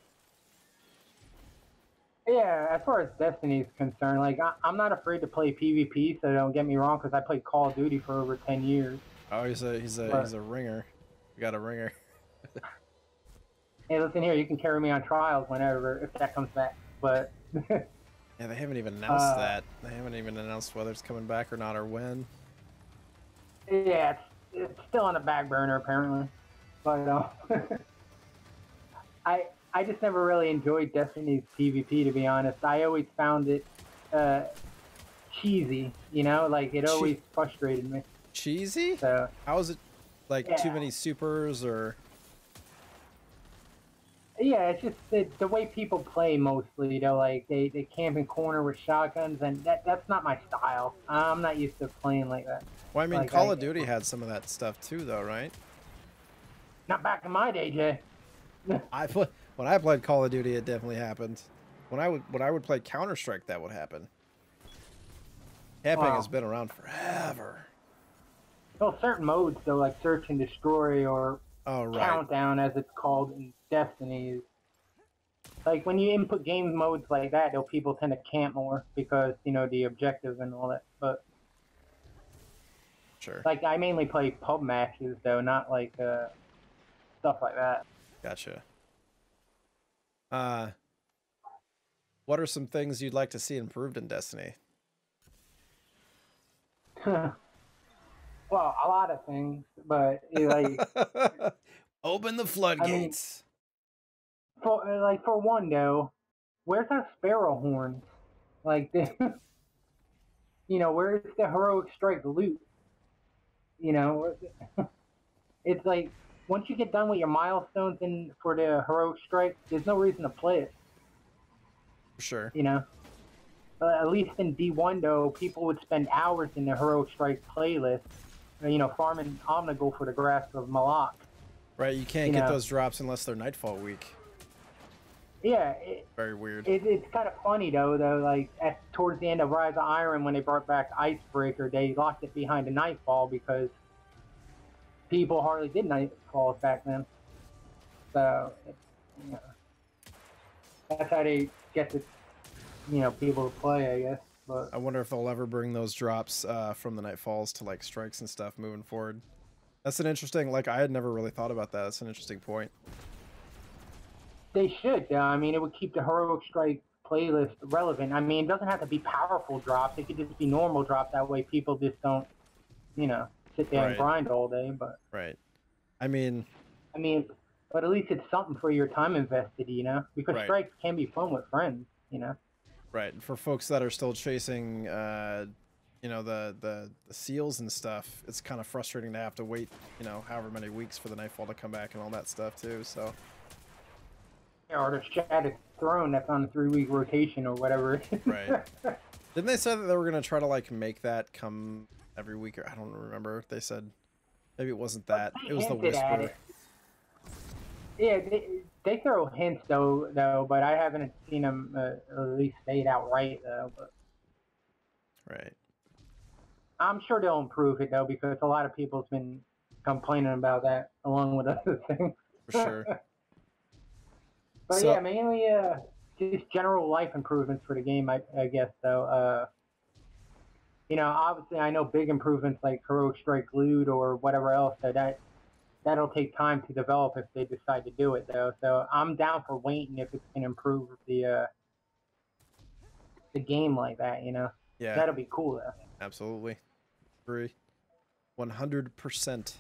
Yeah, as far as Destiny is concerned, like, I'm not afraid to play PvP, so don't get me wrong, because I played Call of Duty for over 10 years. Oh, he's a ringer. You got a ringer. Hey, listen here, you can carry me on trials whenever, if that comes back, but... Yeah, they haven't even announced that. They haven't even announced whether it's coming back or not, or when. Yeah, it's still on the back burner, apparently. But, I just never really enjoyed Destiny's PvP, to be honest. I always found it cheesy, like it always frustrated me. Cheesy? So, how is it, like, too many supers, or? Yeah, it's just the way people play mostly, like they camp in corner with shotguns, and that's not my style. I'm not used to playing like that. Well, I mean, like, Call of Duty had some of that stuff too, though, right? Not back in my day, Jay. When I played Call of Duty, it definitely happened. When I would play Counter-Strike, that would happen. Camping has been around forever. Well, certain modes, though, like Search and Destroy, or Countdown, as it's called in Destiny, like when you input game modes like that, though, people tend to camp more because the objective and all that. But sure, like I mainly play pub matches, though, not like stuff like that. Gotcha. What are some things you'd like to see improved in Destiny? Well, a lot of things, but like open the floodgates. I mean, for one, though, where's that sparrow horn? Like, where's the heroic strike loot? It's like once you get done with your milestones for the heroic strike, there's no reason to play it. Sure. At least in D1, though, people would spend hours in the heroic strike playlist, farming Omnigul for the grasp of Malak. Right, you can't get those drops unless they're Nightfall week. Yeah, Very weird. it's kind of funny though. Like towards the end of Rise of Iron, when they brought back Icebreaker, they locked it behind a Nightfall because people hardly did Nightfalls back then. So, you know, that's how they get the people to play, I guess. But I wonder if they'll ever bring those drops from the Nightfalls to like strikes and stuff moving forward. That's an interesting, like, I had never really thought about that. That's an interesting point. they should. I mean, it would keep the Heroic Strike playlist relevant. I mean, it doesn't have to be powerful drops. It could just be normal drops. That way people just don't, sit there and grind all day. But right. I mean, but at least it's something for your time invested, because strikes can be fun with friends, Right. For folks that are still chasing, the seals and stuff, it's kind of frustrating to have to wait, however many weeks for the Nightfall to come back and all that stuff too. So. Yeah, or the Shattered Throne that's on a 3-week rotation or whatever. Right. Didn't they say that they were gonna try to like make that come every week? Or I don't remember. They said maybe it wasn't that. It was the Whisper. Yeah, they throw hints though, but I haven't seen them at least say it outright though. But right. I'm sure they'll improve it though, because a lot of people's been complaining about that along with other things. For sure. But so, yeah, mainly just general life improvements for the game, I guess. Though, obviously I know big improvements like Heroic Strike Loot or whatever else that'll take time to develop if they decide to do it though. So I'm down for waiting if it's gonna improve the game like that. Yeah, that'll be cool though. Absolutely, agree, 100%.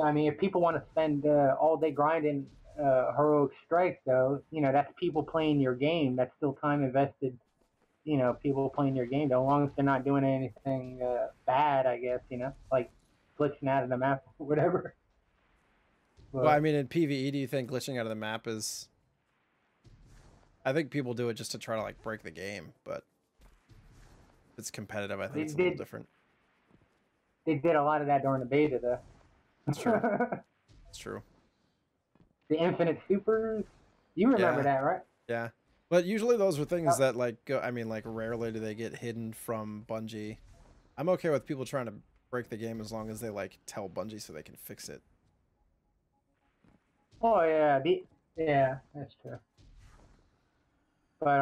I mean, if people want to spend all day grinding Heroic Strike, though, that's people playing your game. That's still time invested. People playing your game. Though, as long as they're not doing anything bad, I guess. Like glitching out of the map or whatever. But, well, I mean, in PvE, do you think glitching out of the map is? I think people do it just to try to like break the game, but if it's competitive, I think it's a little different. They did a lot of that during the beta, though. That's true. That's true. The Infinite Supers, you remember that, right? Yeah, but usually those are things that like go. I mean, like rarely do they get hidden from Bungie. I'm okay with people trying to break the game as long as they like tell Bungie so they can fix it. Oh yeah, yeah, that's true. But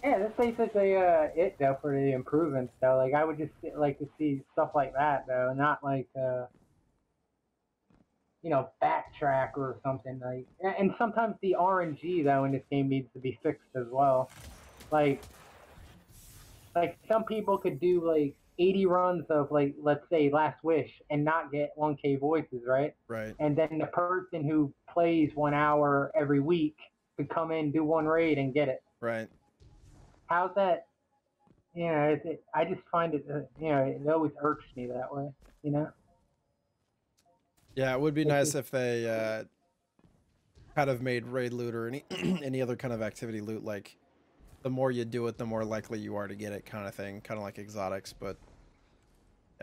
yeah, that's basically it though for the improvements though. Like I would just like to see stuff like that though, not like backtrack or something like. And sometimes the RNG though in this game needs to be fixed as well. Like some people could do like 80 runs of like, let's say Last Wish and not get 1K voices, right? Right. And then the person who plays 1 hour every week could come in, do one raid and get it. Right. How's that? I just find it, it always irks me that way, Yeah, it would be nice if they kind of made raid loot or any other kind of activity loot like the more you do it, the more likely you are to get it, kind of thing, kind of like exotics. But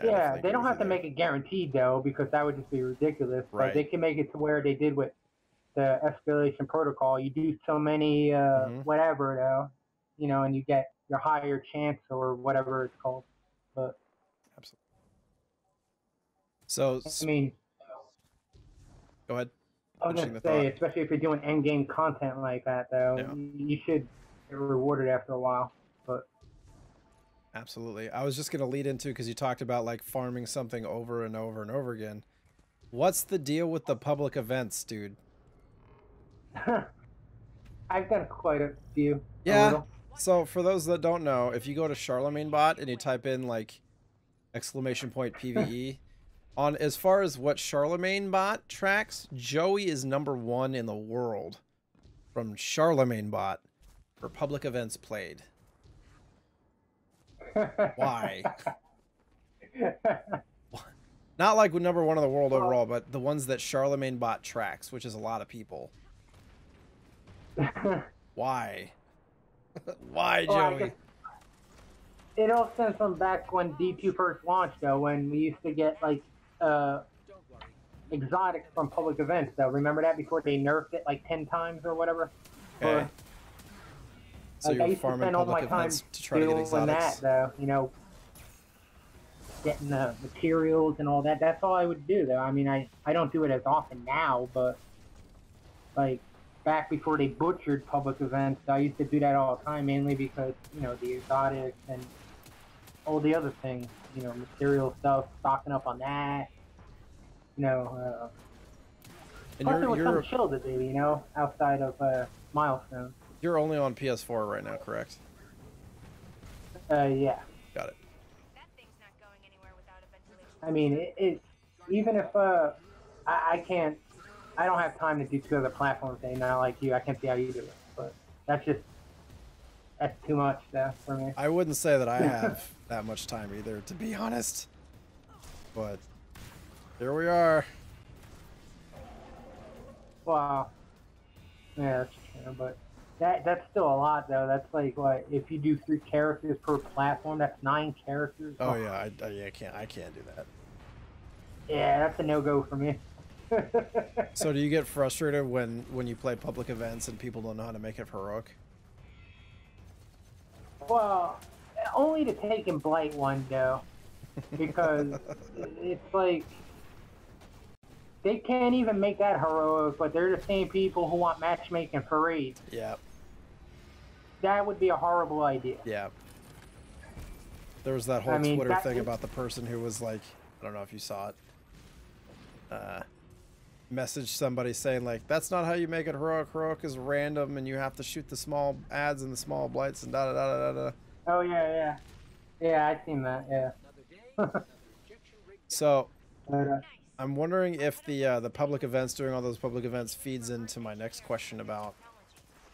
yeah, they don't have to make it guaranteed though, because that would just be ridiculous. Right. But they can make it to where they did with the escalation protocol. You do so many whatever though, and you get your higher chance or whatever it's called. But absolutely. So I mean, go ahead. I was gonna say, especially if you're doing end game content like that, though, you should get rewarded after a while. But absolutely, I was just gonna lead into, because you talked about like farming something over and over and over again. What's the deal with the public events, dude? I've done quite a few. Yeah. So for those that don't know, if you go to Charlemagne bot and you type in like !PVE, on as far as what Charlemagne bot tracks, Joey is #1 in the world from Charlemagne bot for public events played. Why? Not like #1 in the world overall, but the ones that Charlemagne bot tracks, which is a lot of people. Why? Why, Joey? It all stems from back when D2 first launched, though, when we used to get like exotics from public events, though. Remember that before they nerfed it like 10 times or whatever? Okay. So like, I you're used to farming spend all my public time events to try to get doing exotics? that, though. You know, getting the materials and all that. That's all I would do, though. I mean, I don't do it as often now, but like back before they butchered public events, I used to do that all the time, mainly because, you know, the exotics and all the other things, you know, material stuff, stocking up on that, you know. And Plus, there was some you're chill to do, you know, outside of milestones. you're only on PS4 right now, correct? Yeah. Got it. That thing's not going anywhere without a ventilation. I mean, it even if I can't, I don't have time to do 2 other platforms. Not like you. I can't see how you do it, but that's too much for me. I wouldn't say that I have that much time either, to be honest. But here we are. Well, yeah, that's true, but that's still a lot, though. That's like, what, if you do 3 characters per platform, that's 9 characters. Oh yeah, I can't do that. Yeah, that's a no-go for me. So do you get frustrated when you play public events and people don't know how to make it heroic? Well, only to take and blight one, though, because it's like they can't even make that heroic, but they're the same people who want matchmaking for raids. Yeah. That would be a horrible idea. Yeah. There was that whole I mean, Twitter that thing is- about the person who was like, I don't know if you saw it, messaged somebody saying like, that's not how you make it heroic. Heroic is random and you have to shoot the small ads and the small blights and da da da da da. Oh, yeah. Yeah, I've seen that, yeah. So But, I'm wondering if the public events, doing all those public events, feeds into my next question about,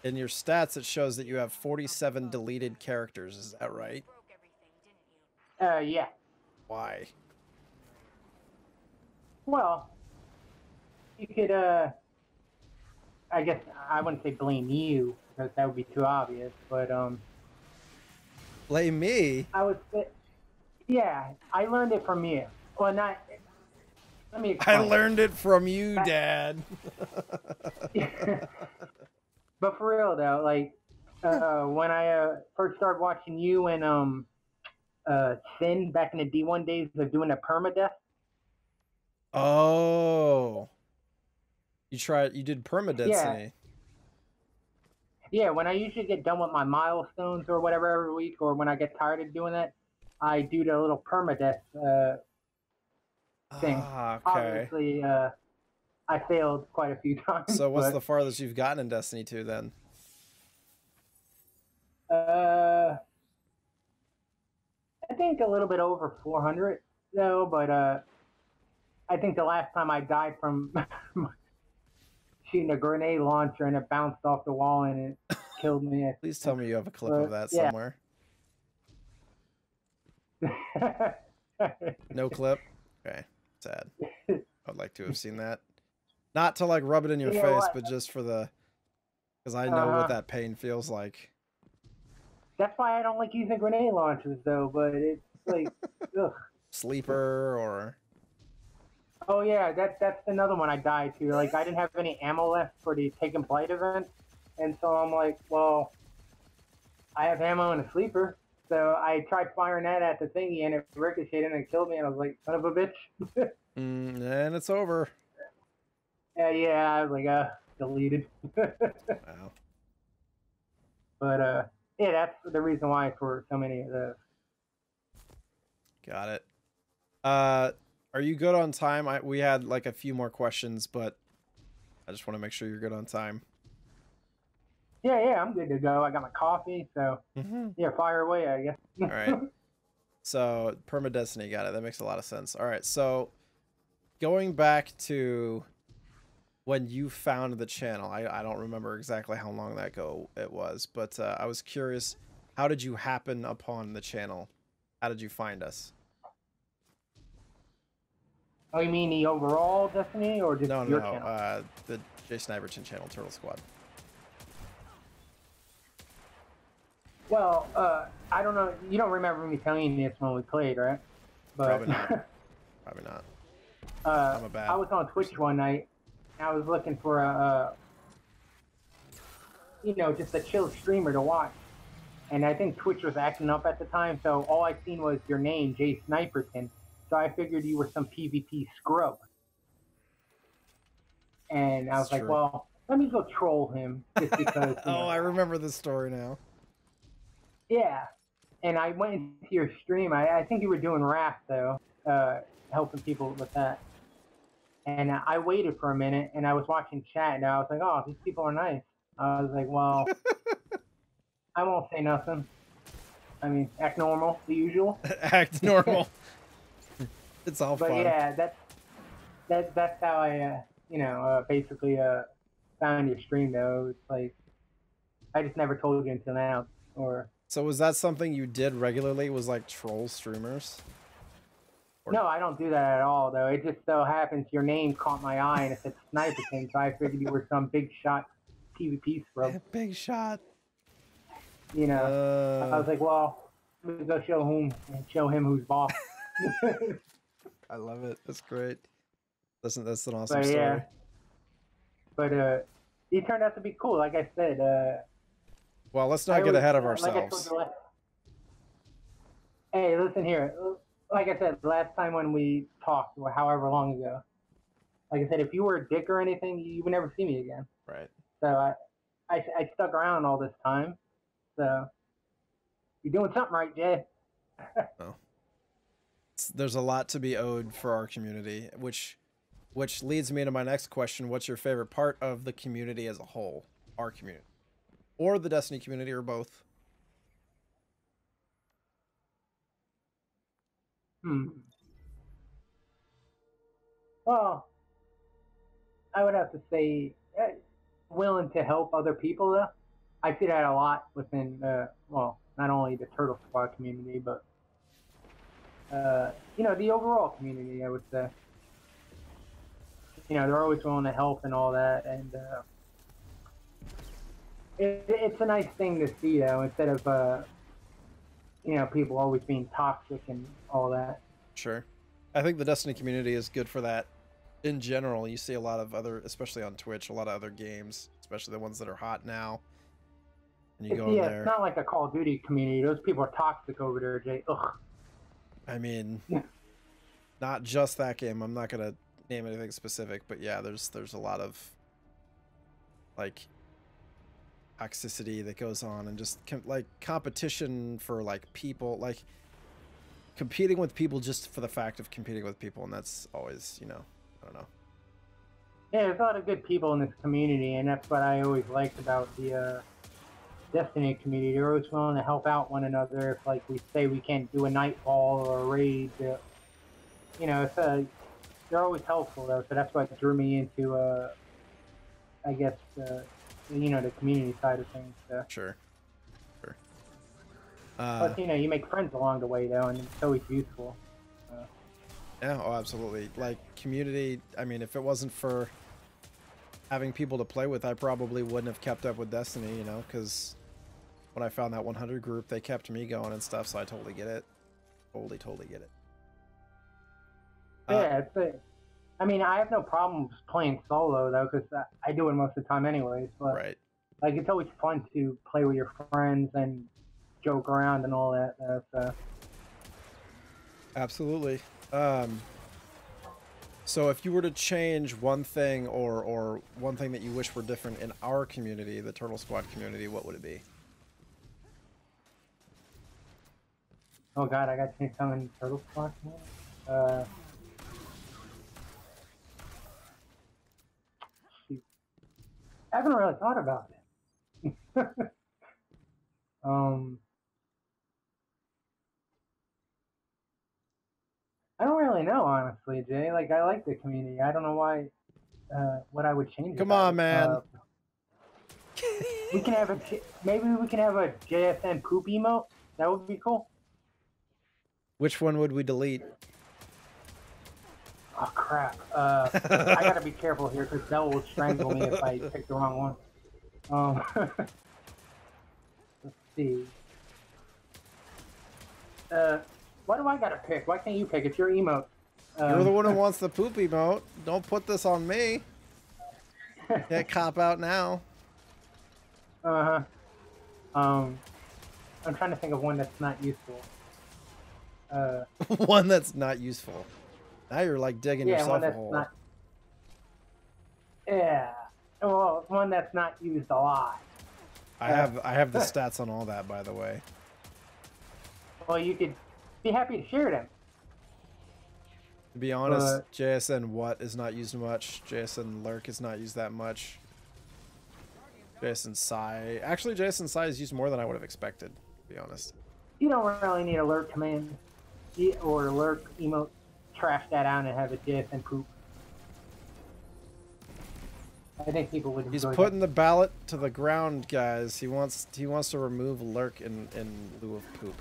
in your stats it shows that you have 47 deleted characters. Is that right? yeah. Why? Well, you could, I guess I wouldn't say blame you, because that would be too obvious, but, Blame me? I would say, yeah, I learned it from you. Well, not, let me explain. I learned it from you, Dad. But for real, though, like, when I first started watching you and Sin back in the D1 days of doing a permadeath. Oh. You did permadensity. Yeah, when I usually get done with my milestones or whatever every week, or when I get tired of doing that, I do the little permadeath thing. Ah, okay. Obviously, I failed quite a few times. So what's but, the farthest you've gotten in Destiny 2 then? I think a little bit over 400 though, but I think the last time I died from shooting a grenade launcher and it bounced off the wall and it killed me. Please tell me you have a clip of that yeah. somewhere. No clip? Okay, sad. I'd like to have seen that. Not to like rub it in your face, but just for the... Because I know what that pain feels like. That's why I don't like using grenade launchers, though, but it's like, ugh. Sleeper or... Oh, yeah, that's another one I died to. Like, I didn't have any ammo left for the Take and Blight event, and so I'm like, well, I have ammo and a sleeper. So I tried firing that at the thingy, and it ricocheted and it killed me, and I was like, son of a bitch. And it's over. Yeah, I was like, deleted. Wow. But, yeah, that's the reason why for so many of those. Got it. Are you good on time? We had like a few more questions, but I just want to make sure you're good on time. Yeah, I'm good to go. I got my coffee, so yeah, fire away, I guess. All right. So permadestiny, got it. That makes a lot of sense. All right. So going back to when you found the channel, I don't remember exactly how long that ago it was, but I was curious, how did you happen upon the channel? How did you find us? Oh, you mean the overall Destiny, or just your channel? The JoeySH718 channel, Turtle Squad. Well, I don't know. You don't remember me telling you this when we played, right? But, Probably not. Probably not. I'm a bad. I was on Twitch one night. And I was looking for a you know, just a chill streamer to watch. And I think Twitch was acting up at the time, so all I seen was your name, JoeySH718. So I figured you were some PvP scrub. And I was like, well, let me go troll him just because. Oh, I remember this story now. Yeah. And I went into your stream. I think you were doing Raft, though, helping people with that. And I waited for a minute, and I was watching chat, and I was like, oh, these people are nice. I was like, well, I won't say nothing. I mean, act normal, the usual. Act normal. It's all but fun. Yeah, that's how I, you know, basically found your stream, though. It's like, I just never told you until now. Or So was that something you did regularly? Was like troll streamers? No, I don't do that at all, though. It just so happens your name caught my eye, and it said Sniperton, so I figured you were some big shot PvP scrub. Big shot. You know, I was like, well, let me go show him who's boss. I love it. That's great. That's an awesome but, story. Yeah. But he turned out to be cool, like I said. Well, let's not get ahead of ourselves. Hey, listen here. Like I said, last time when we talked, or however long ago, like I said, if you were a dick or anything, you would never see me again. Right. So I stuck around all this time. So you're doing something right, Jay. Oh. There's a lot to be owed for our community, which leads me to my next question. What's your favorite part of the community as a whole? Our community. Or the Destiny community, or both? Well, I would have to say willing to help other people, though. I see that a lot within, well, not only the Turtle Squad community, but, you know, the overall community, I would say. You know, they're always willing to help and all that, and it's a nice thing to see, though, instead of, you know, people always being toxic and all that. Sure. I think the Destiny community is good for that. In general, you see a lot of other, especially on Twitch, a lot of other games, especially the ones that are hot now. And you go in there. It's not like a Call of Duty community. Those people are toxic over there, Jay. Ugh. I mean, not just that game. I'm not gonna name anything specific, but yeah, there's a lot of like toxicity that goes on, and just like competition for like people, like competing with people just for the fact of competing with people, and that's always, you know, I don't know. Yeah, there's a lot of good people in this community, and that's what I always liked about the Destiny community. They're always willing to help out one another. If, like, we say we can't do a nightfall or a raid, you know, it's, they're always helpful, though, so that's what drew me into, I guess, you know, the community side of things. So. Sure. Sure. Plus, you know, you make friends along the way, though, and it's always useful. Yeah, oh, absolutely. Like, community, I mean, if it wasn't for having people to play with, I probably wouldn't have kept up with Destiny, you know, because when I found that 100 group, they kept me going and stuff, so I totally get it. Totally get it. Yeah, I mean, I have no problems playing solo, though, because I do it most of the time anyways, but, right. Like, it's always fun to play with your friends and joke around and all that, so. Absolutely. So if you were to change one thing or one thing that you wish were different in our community, the Turtle Squad community, what would it be? Oh god, I got to change something in Turtle Squad community? Shoot. I haven't really thought about it. I don't really know, honestly, Jay. Like, I like the community. I don't know why, what I would change. Come on, man. We can have maybe we can have a JSN poop emote. That would be cool. Which one would we delete? Oh, crap. I gotta be careful here, because Dell will strangle me if I pick the wrong one. Let's see. Why do I gotta pick? Why can't you pick? It's your emote. You're the one who wants the poop emote. Don't put this on me. Can't cop out now. Uh-huh. I'm trying to think of one that's not useful. One that's not useful. Now you're like digging Yeah, one yourself a that's hole. not. Yeah. Well, one that's not used a lot. I have the stats on all that, by the way. Well, you could be happy to share them. To be honest, JSN what is not used much. JSN lurk is not used that much. JSN Psi. Actually, JSN Psi is used more than I would have expected, to be honest. You don't really need a lurk command or lurk emote. Trash that out and have a JSN poop. I think people would enjoy He's that. putting the ballot to the ground, guys. He wants to remove lurk in lieu of poop.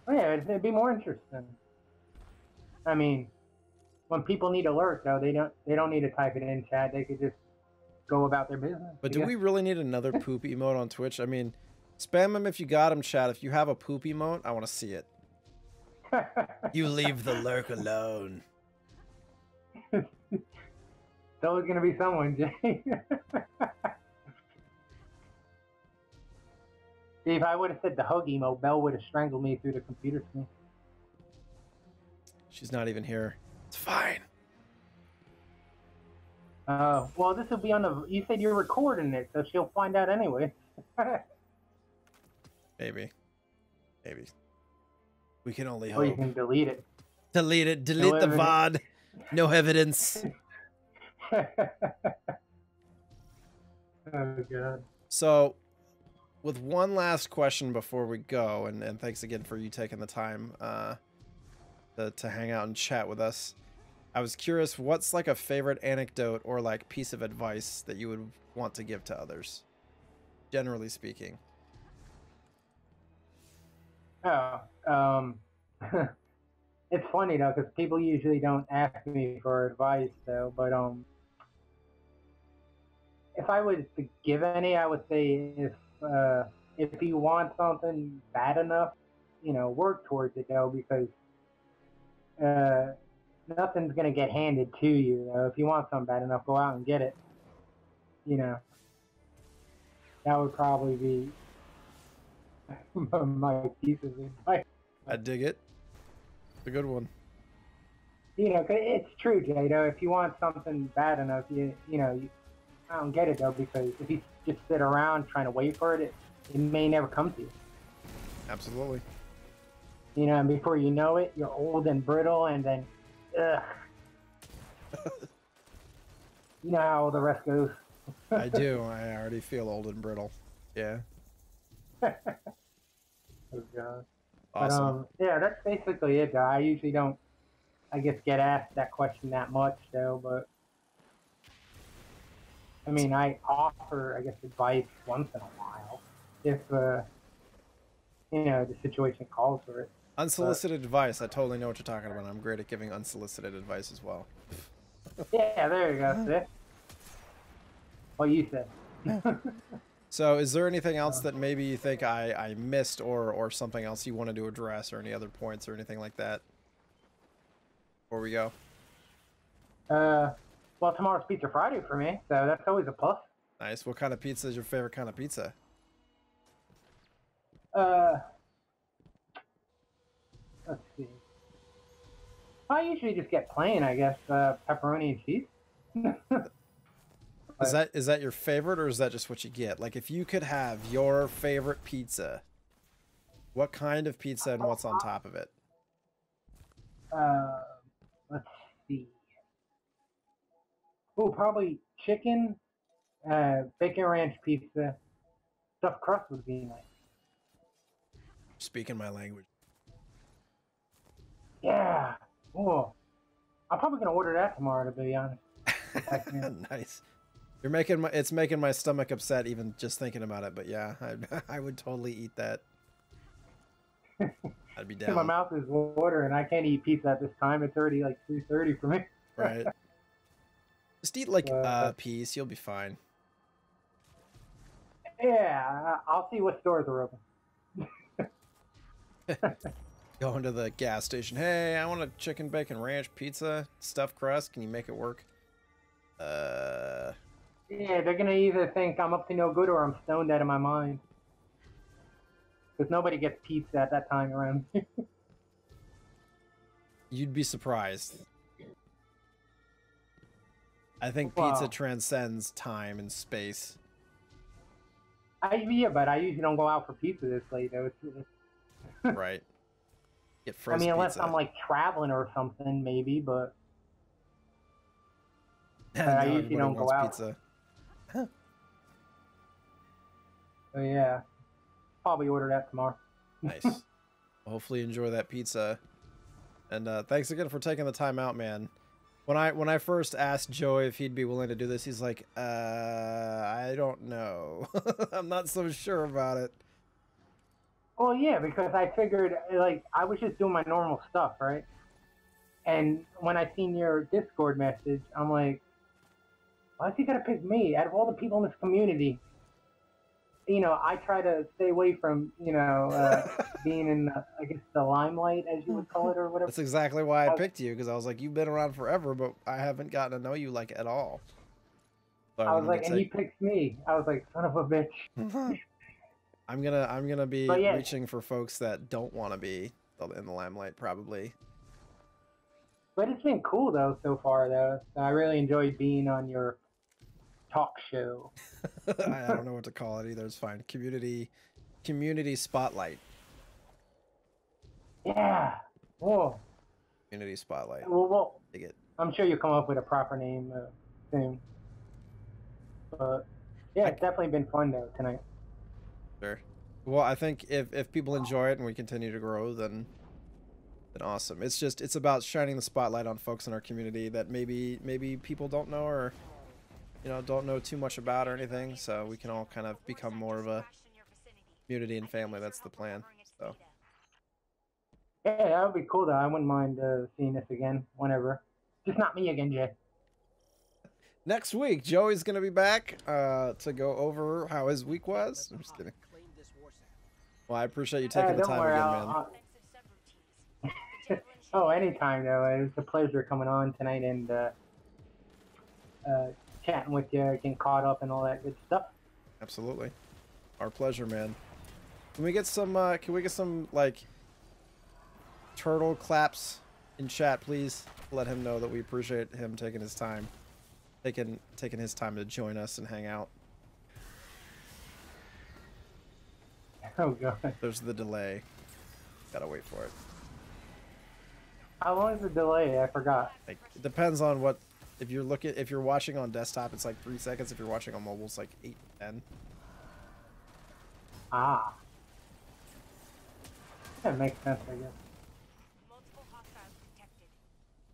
Oh, yeah, it'd be more interesting. I mean, when people need a lurk, though, they don't need to type it in chat. They could just go about their business. But do we really need another poop emote on Twitch? I mean, spam him if you got him, chat. If you have a poop emote, I want to see it. You leave the lurk alone. It's always gonna be someone, Jay. See, if I would have said the hug emote, Belle would have strangled me through the computer screen. She's not even here. It's fine. Well, this will be on the. You said you're recording it, so she'll find out anyway. Maybe. Maybe. We can only Or you hope. can delete it. Delete it. Delete the VOD. No evidence. Oh god. So, with one last question before we go, and thanks again for you taking the time to hang out and chat with us. I was curious, what's like a favorite anecdote or like piece of advice that you would want to give to others, generally speaking? Oh, it's funny though, because people usually don't ask me for advice though, but if I was to give any, I would say if you want something bad enough, work towards it though, because nothing's gonna get handed to you. If you want something bad enough, go out and get it. That would probably be my piece of advice. I dig it. It's a good one. 'Cause it's true, Jay. If you want something bad enough, I don't get it though, because if you just sit around trying to wait for it, it may never come to you. Absolutely. And before you know it, you're old and brittle, and then, ugh. You know how the rest goes. I do. I already feel old and brittle. Yeah. Oh god. Awesome. But yeah, that's basically it, guy. I usually don't, I guess, get asked that question that much though, but I mean, I offer, I guess, advice once in a while if the situation calls for it. Unsolicited advice. I totally know what you're talking about. I'm great at giving unsolicited advice as well. Yeah, there you go. See? What you said. So is there anything else that maybe you think I missed or something else you wanted to address, or any other points or anything like that before we go? Well, tomorrow's Pizza Friday for me, so that's always a plus. Nice. What kind of pizza is your favorite kind of pizza? Let's see. I usually just get plain, I guess, pepperoni and cheese. Is that your favorite, or is that just what you get? Like, if you could have your favorite pizza, what kind of pizza and what's on top of it? Let's see. Oh, probably chicken, bacon ranch pizza. Stuffed crust would be nice. Speaking my language. Yeah. Oh, I'm probably gonna order that tomorrow, to be honest. Nice. It's making my stomach upset even just thinking about it. But yeah, I would totally eat that. I'd be down. My mouth is watering. I can't eat pizza at this time. It's already like 3:30 for me. Right. Just eat like a piece. You'll be fine. Yeah, I'll see what stores are open. Going to the gas station. Hey, I want a chicken bacon ranch pizza, stuffed crust. Can you make it work? Yeah, they're gonna either think I'm up to no good or I'm stoned out of my mind. Because nobody gets pizza at that time around. You'd be surprised. I think Wow. pizza transcends time and space. Yeah, but I usually don't go out for pizza this late. Though. Right. Get I frozen mean, unless pizza. I'm like traveling or something, maybe. But Now I usually everybody don't go wants out. pizza. So yeah, probably order that tomorrow. Nice. Hopefully enjoy that pizza. And thanks again for taking the time out, man. When I first asked Joey if he'd be willing to do this, he's like, I don't know. I'm not so sure about it. Well, yeah, because I figured like I was just doing my normal stuff, right? And when I seen your Discord message, I'm like, why's he gonna pick me? Out of all the people in this community, you know, I try to stay away from, you know, being in, I guess, the limelight, as you would call it, or whatever. That's exactly why I picked you, because I was like, you've been around forever, but I haven't gotten to know you like at all. So I was wanted like, to and he picked me. I was like, son of a bitch. I'm gonna be But yeah. reaching for folks that don't want to be in the limelight, probably. But it's been cool though so far though. I really enjoyed being on your talk show. I don't know what to call it either. It's fine. Community spotlight. Yeah. Whoa. Community spotlight. Well, Dig it. I'm sure you'll come up with a proper name soon. But yeah, it's definitely been fun though tonight. Sure. Well, I think if people enjoy it and we continue to grow, then awesome. It's about shining the spotlight on folks in our community that maybe people don't know, or don't know too much about or anything, so we can all kind of become more of a community and family. That's the plan. So Yeah, that would be cool though. I wouldn't mind seeing this again whenever. Just not me again, Jay. next week, Joey's gonna be back to go over how his week was. I'm just kidding. Well, I appreciate you taking the don't time worry, again, man. Oh, anytime though. It was a pleasure coming on tonight and chatting with you, getting caught up and all that good stuff. Absolutely, our pleasure, man. Can we get some like turtle claps in chat, please? Let him know that we appreciate him taking his time, taking his time to join us and hang out. Oh god. There's the delay. Gotta wait for it. How long is the delay? I forgot. Like, it depends on what. If you're watching on desktop, it's like 3 seconds. If you're watching on mobile, it's like 8 to 10. Ah. That makes sense, I guess. Multiple hostiles detected.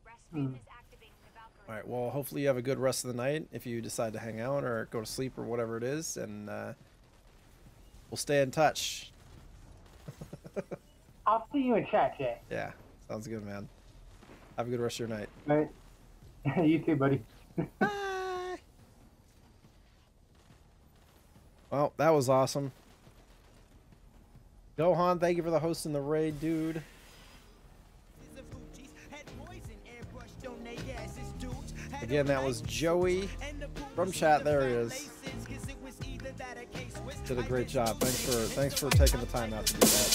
Rasputin is activating the Valkyrie. All right. Well, hopefully you have a good rest of the night. If you decide to hang out or go to sleep or whatever it is, and we'll stay in touch. I'll see you in chat, Jay. Yeah, sounds good, man. Have a good rest of your night. Right? You too, buddy. Bye. Well, that was awesome. Gohan, thank you for the host in the raid, dude. Again, that was Joey from chat. There he is. Did a great job. Thanks for taking the time out to do that.